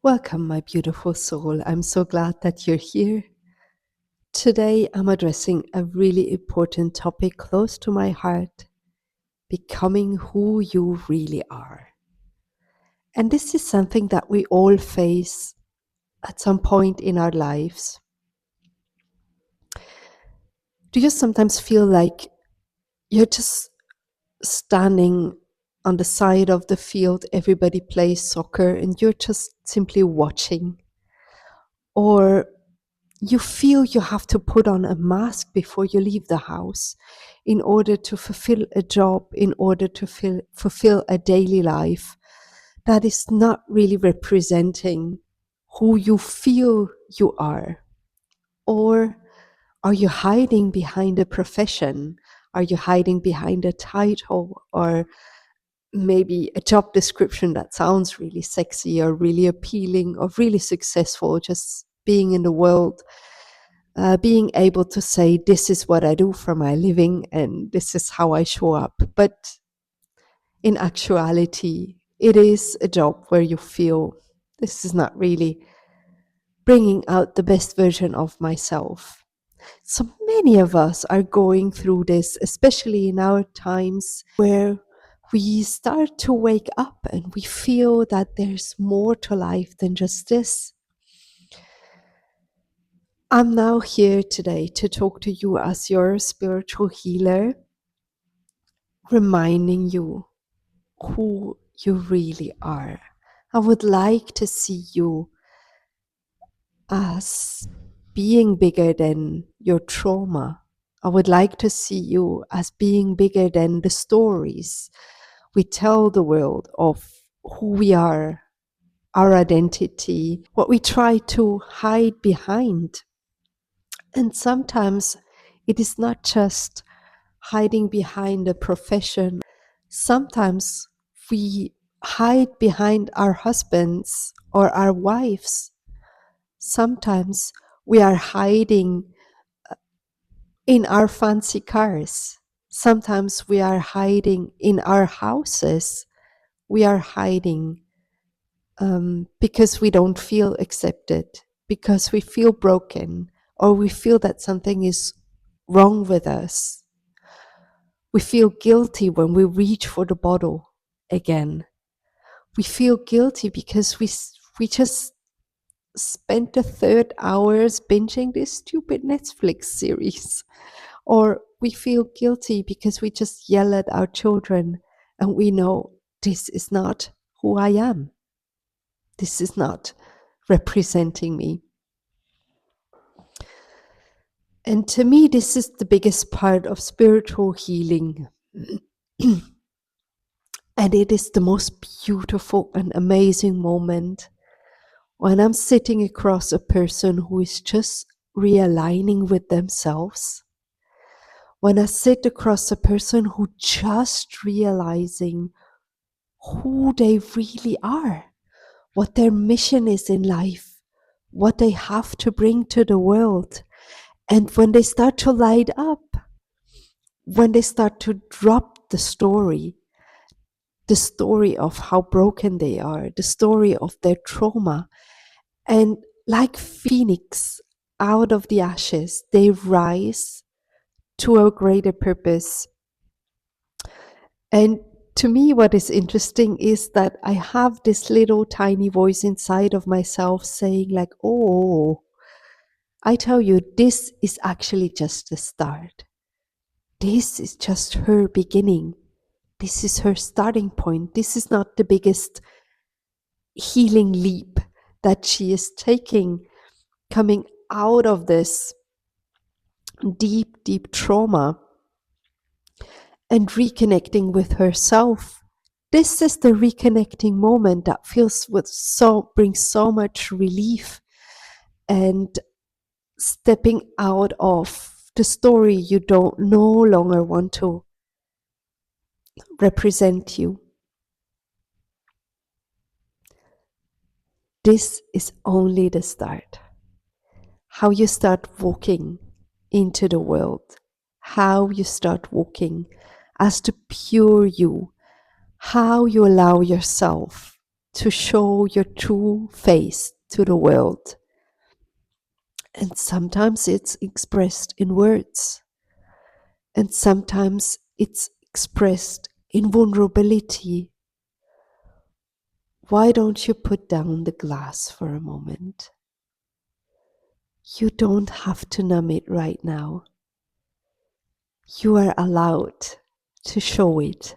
Welcome, my beautiful soul. I'm so glad that you're here. Today, I'm addressing a really important topic close to my heart, becoming who you really are. And this is something that we all face at some point in our lives. Do you sometimes feel like you're just standing on the side of the field, everybody plays soccer, and you're just simply watching? Or you feel you have to put on a mask before you leave the house in order to fulfill a job, in order to fulfill a daily life that is not really representing who you feel you are? Or are you hiding behind a profession? Are you hiding behind a title or maybe a job description that sounds really sexy or really appealing or really successful, just being in the world? Being able to say, this is what I do for my living and this is how I show up. But in actuality, it is a job where you feel this is not really bringing out the best version of myself. So many of us are going through this, especially in our times where we start to wake up and we feel that there's more to life than just this. I'm now here today to talk to you as your spiritual healer, reminding you who you really are. I would like to see you as being bigger than your trauma. I would like to see you as being bigger than the stories we tell the world of who we are, our identity, what we try to hide behind. And sometimes it is not just hiding behind a profession. Sometimes we hide behind our husbands or our wives. Sometimes we are hiding in our fancy cars. Sometimes we are hiding in our houses. We are hiding because we don't feel accepted, because we feel broken, or we feel that something is wrong with us. We feel guilty when we reach for the bottle again. We feel guilty because we just spent the third hours binging this stupid Netflix series. Or we feel guilty because we just yell at our children and we know this is not who I am. This is not representing me. And to me, this is the biggest part of spiritual healing. And it is the most beautiful and amazing moment when I'm sitting across a person who is just realigning with themselves. When I sit across a person who just realizing who they really are, what their mission is in life, what they have to bring to the world. And when they start to light up, when they start to drop the story of how broken they are, the story of their trauma, and like phoenix out of the ashes, they rise to a greater purpose. And to me, what is interesting is that I have this little tiny voice inside of myself saying like, oh, I tell you, this is actually just the start. This is just her beginning. This is her starting point. This is not the biggest healing leap that she is taking, coming out of this deep, deep trauma and reconnecting with herself. This is the reconnecting moment that brings so much relief, and stepping out of the story you don't no longer want to represent you. This is only the start. How you start walking into the world, how you start walking as the pure you, how you allow yourself to show your true face to the world. And sometimes it's expressed in words, and sometimes it's expressed in vulnerability. Why don't you put down the glass for a moment? You don't have to numb it right now. You are allowed to show it.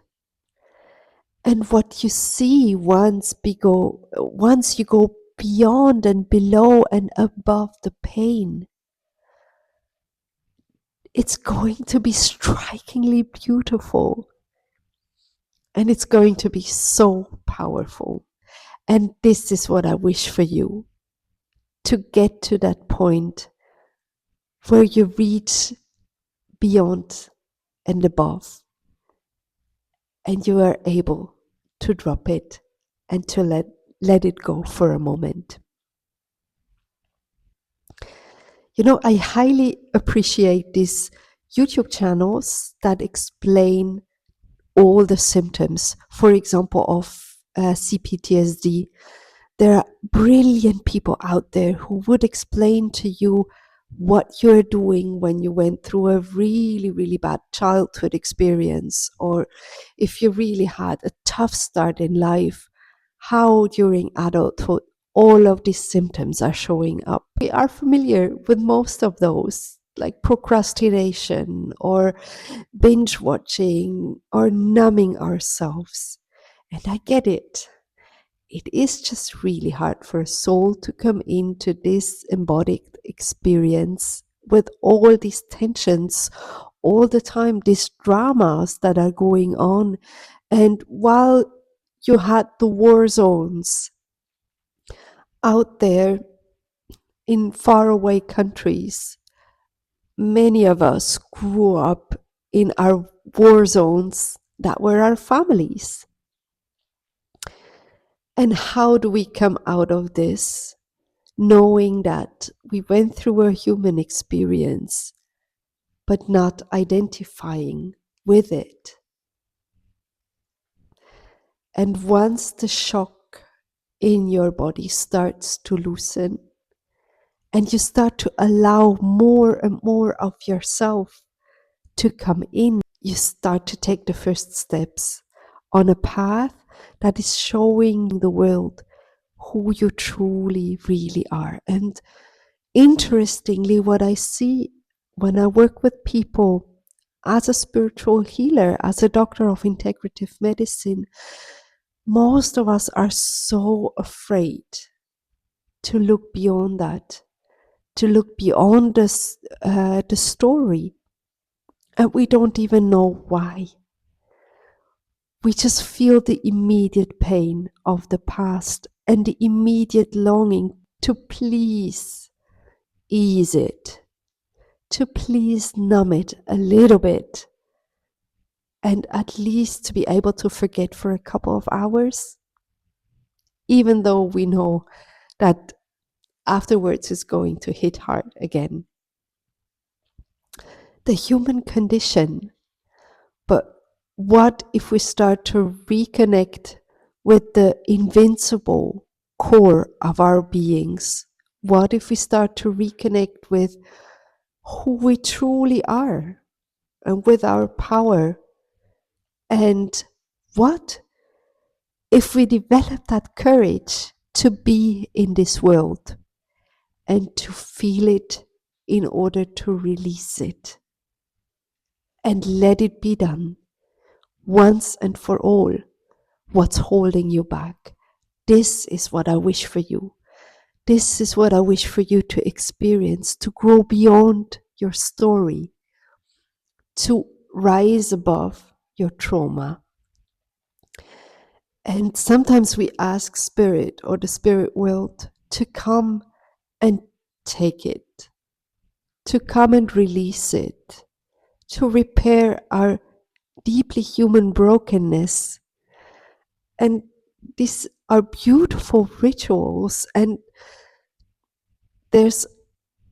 And what you see once you go beyond and below and above the pain, it's going to be strikingly beautiful. And it's going to be so powerful. And this is what I wish for you, to get to that point where you reach beyond and above, and you are able to drop it and to let it go for a moment. You know, I highly appreciate these YouTube channels that explain all the symptoms, for example, of CPTSD. There are brilliant people out there who would explain to you what you're doing when you went through a really, really bad childhood experience, or if you really had a tough start in life, how during adulthood all of these symptoms are showing up. We are familiar with most of those, like procrastination or binge watching or numbing ourselves. And I get it. It is just really hard for a soul to come into this embodied experience with all these tensions all the time, these dramas that are going on. And while you had the war zones out there in faraway countries, many of us grew up in our war zones that were our families. And how do we come out of this, knowing that we went through a human experience, but not identifying with it? And once the shock in your body starts to loosen, and you start to allow more and more of yourself to come in, you start to take the first steps on a path that is showing the world who you truly, really are. And interestingly, what I see when I work with people as a spiritual healer, as a doctor of integrative medicine, most of us are so afraid to look beyond that, to look beyond the story. And we don't even know why. We just feel the immediate pain of the past and the immediate longing to please ease it, to please numb it a little bit, and at least to be able to forget for a couple of hours, even though we know that afterwards is going to hit hard again. The human condition. But what if we start to reconnect with the invincible core of our beings? What if we start to reconnect with who we truly are and with our power? And what if we develop that courage to be in this world and to feel it in order to release it and let it be done once and for all? What's holding you back? This is what I wish for you. This is what I wish for you to experience, to grow beyond your story, to rise above your trauma. And sometimes we ask spirit or the spirit world to come and take it, to come and release it, to repair our deeply human brokenness. And these are beautiful rituals, and there's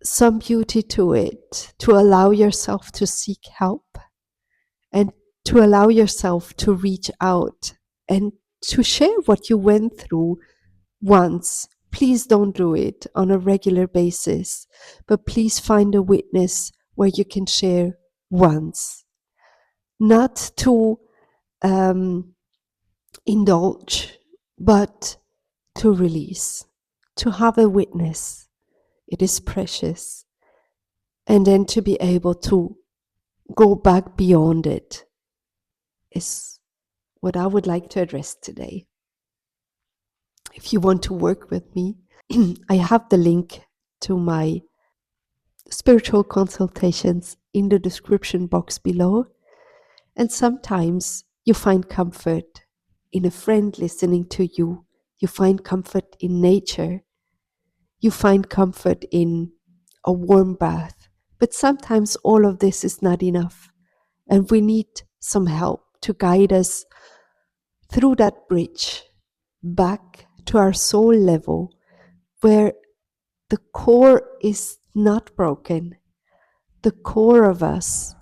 some beauty to it, to allow yourself to seek help and to allow yourself to reach out and to share what you went through once. Please don't do it on a regular basis, but please find a witness where you can share once, not to indulge, but to release, to have a witness. It is precious. And then to be able to go back beyond it is what I would like to address today. If you want to work with me, I have the link to my spiritual consultations in the description box below. And sometimes you find comfort in a friend listening to you. You find comfort in nature. You find comfort in a warm bath. But sometimes all of this is not enough. And we need some help to guide us through that bridge back to our soul level, where the core is not broken. The core of us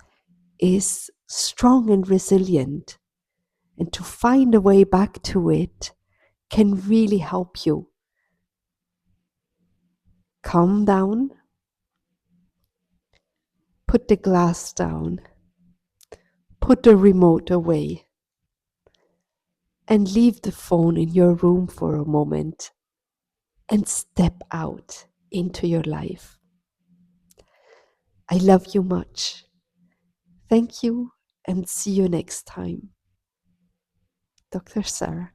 is strong and resilient. And to find a way back to it can really help you calm down, put the glass down, put the remote away, and leave the phone in your room for a moment and step out into your life. I love you much. Thank you, and see you next time. Dr. Sarah.